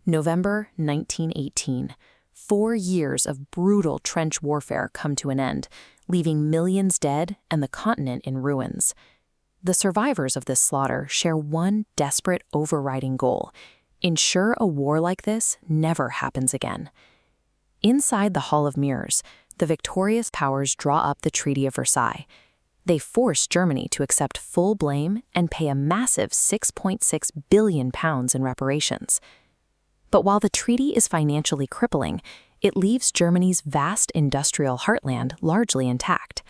November 1918. 4 years of brutal trench warfare come to an end, leaving millions dead and the continent in ruins. The survivors of this slaughter share one desperate overriding goal: ensure a war like this never happens again. Inside the Hall of Mirrors, the victorious powers draw up the Treaty of Versailles. They force Germany to accept full blame and pay a massive £6.6 billion in reparations. But while the treaty is financially crippling, it leaves Germany's vast industrial heartland largely intact.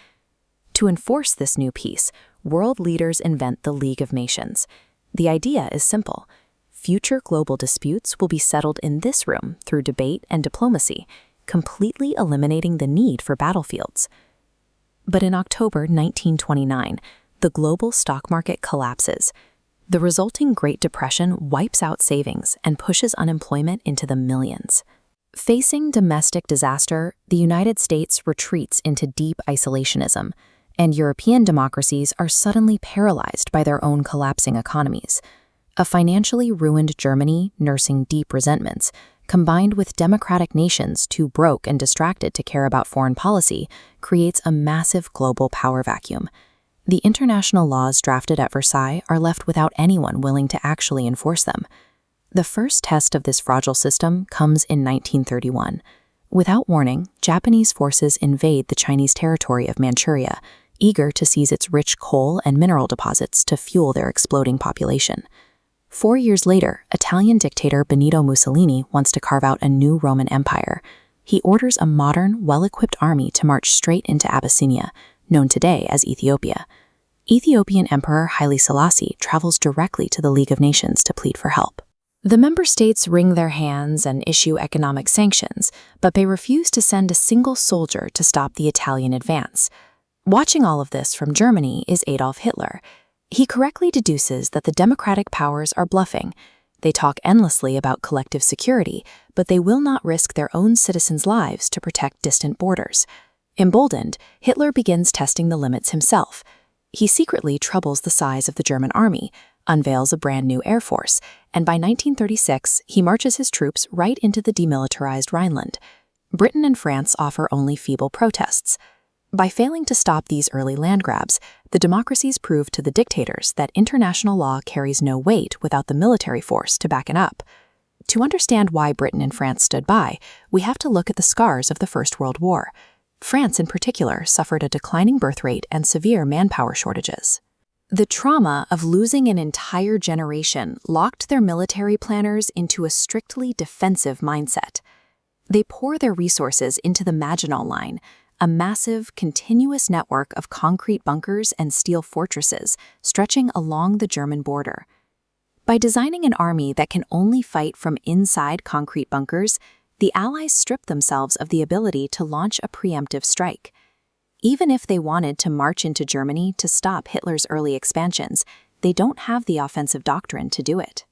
To enforce this new peace, world leaders invent the League of Nations. The idea is simple: future global disputes will be settled in this room through debate and diplomacy, completely eliminating the need for battlefields. But in October 1929, the global stock market collapses. The resulting Great Depression wipes out savings and pushes unemployment into the millions. Facing domestic disaster, the United States retreats into deep isolationism, and European democracies are suddenly paralyzed by their own collapsing economies. A financially ruined Germany nursing deep resentments, combined with democratic nations too broke and distracted to care about foreign policy, creates a massive global power vacuum. The international laws drafted at Versailles are left without anyone willing to actually enforce them. The first test of this fragile system comes in 1931. Without warning, Japanese forces invade the Chinese territory of Manchuria, eager to seize its rich coal and mineral deposits to fuel their exploding population. 4 years later, Italian dictator Benito Mussolini wants to carve out a new Roman Empire. He orders a modern, well-equipped army to march straight into Abyssinia, known today as Ethiopia. Ethiopian Emperor Haile Selassie travels directly to the League of Nations to plead for help. The member states wring their hands and issue economic sanctions, but they refuse to send a single soldier to stop the Italian advance. Watching all of this from Germany is Adolf Hitler. He correctly deduces that the democratic powers are bluffing. They talk endlessly about collective security, but they will not risk their own citizens' lives to protect distant borders. Emboldened, Hitler begins testing the limits himself. He secretly trebles the size of the German army, unveils a brand new air force, and by 1936, he marches his troops right into the demilitarized Rhineland. Britain and France offer only feeble protests. By failing to stop these early land grabs, the democracies prove to the dictators that international law carries no weight without the military force to back it up. To understand why Britain and France stood by, we have to look at the scars of the First World War. France in particular suffered a declining birth rate and severe manpower shortages. The trauma of losing an entire generation locked their military planners into a strictly defensive mindset. They pour their resources into the Maginot Line, a massive, continuous network of concrete bunkers and steel fortresses stretching along the German border. By designing an army that can only fight from inside concrete bunkers, the Allies stripped themselves of the ability to launch a preemptive strike. Even if they wanted to march into Germany to stop Hitler's early expansions, they don't have the offensive doctrine to do it.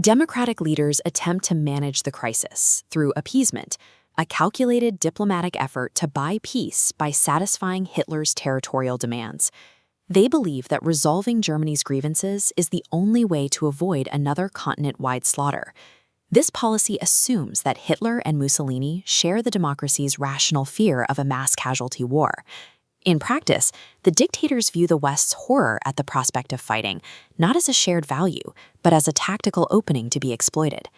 Democratic leaders attempt to manage the crisis through appeasement, a calculated diplomatic effort to buy peace by satisfying Hitler's territorial demands. They believe that resolving Germany's grievances is the only way to avoid another continent-wide slaughter. This policy assumes that Hitler and Mussolini share the democracy's rational fear of a mass casualty war. In practice, the dictators view the West's horror at the prospect of fighting not as a shared value, but as a tactical opening to be exploited.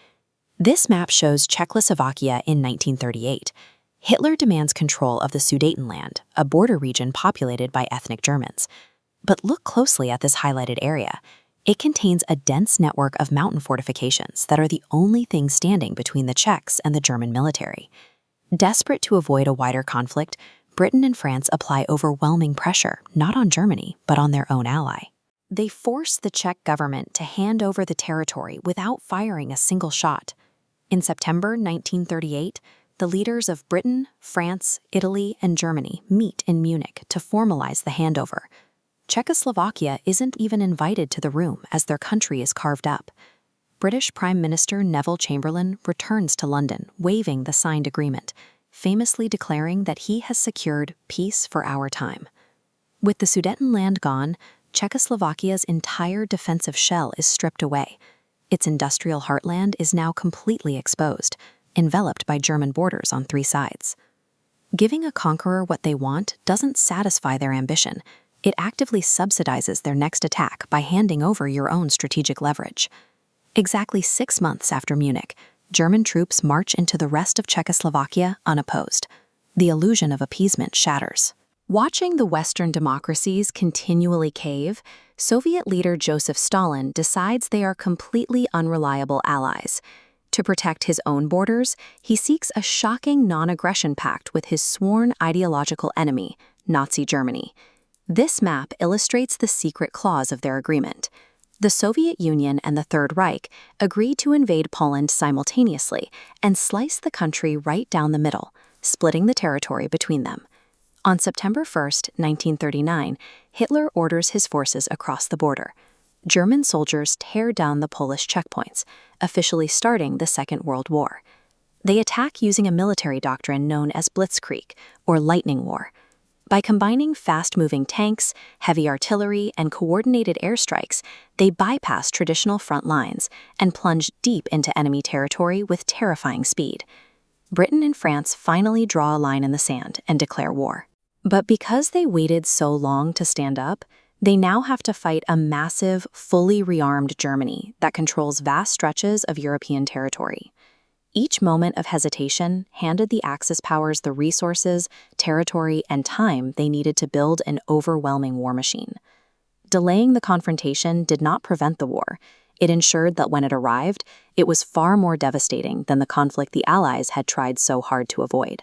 This map shows Czechoslovakia in 1938. Hitler demands control of the Sudetenland, a border region populated by ethnic Germans. But look closely at this highlighted area. It contains a dense network of mountain fortifications that are the only thing standing between the Czechs and the German military. Desperate to avoid a wider conflict, Britain and France apply overwhelming pressure, not on Germany, but on their own ally. They force the Czech government to hand over the territory without firing a single shot. In September 1938, the leaders of Britain, France, Italy, and Germany meet in Munich to formalize the handover. Czechoslovakia isn't even invited to the room as their country is carved up. British Prime Minister Neville Chamberlain returns to London, waving the signed agreement, famously declaring that he has secured peace for our time. With the Sudetenland gone, Czechoslovakia's entire defensive shell is stripped away. Its industrial heartland is now completely exposed, enveloped by German borders on 3 sides. Giving a conqueror what they want doesn't satisfy their ambition. It actively subsidizes their next attack by handing over your own strategic leverage. Exactly 6 months after Munich, German troops march into the rest of Czechoslovakia unopposed. The illusion of appeasement shatters. Watching the Western democracies continually cave, Soviet leader Joseph Stalin decides they are completely unreliable allies. To protect his own borders, he seeks a shocking non-aggression pact with his sworn ideological enemy, Nazi Germany. This map illustrates the secret clause of their agreement. The Soviet Union and the Third Reich agreed to invade Poland simultaneously and slice the country right down the middle, splitting the territory between them. On September 1, 1939, Hitler orders his forces across the border. German soldiers tear down the Polish checkpoints, officially starting the Second World War. They attack using a military doctrine known as blitzkrieg, or lightning war. By combining fast-moving tanks, heavy artillery, and coordinated airstrikes, they bypass traditional front lines and plunge deep into enemy territory with terrifying speed. Britain and France finally draw a line in the sand and declare war. But because they waited so long to stand up, they now have to fight a massive, fully rearmed Germany that controls vast stretches of European territory. Each moment of hesitation handed the Axis powers the resources, territory, and time they needed to build an overwhelming war machine. Delaying the confrontation did not prevent the war. It ensured that when it arrived, it was far more devastating than the conflict the Allies had tried so hard to avoid.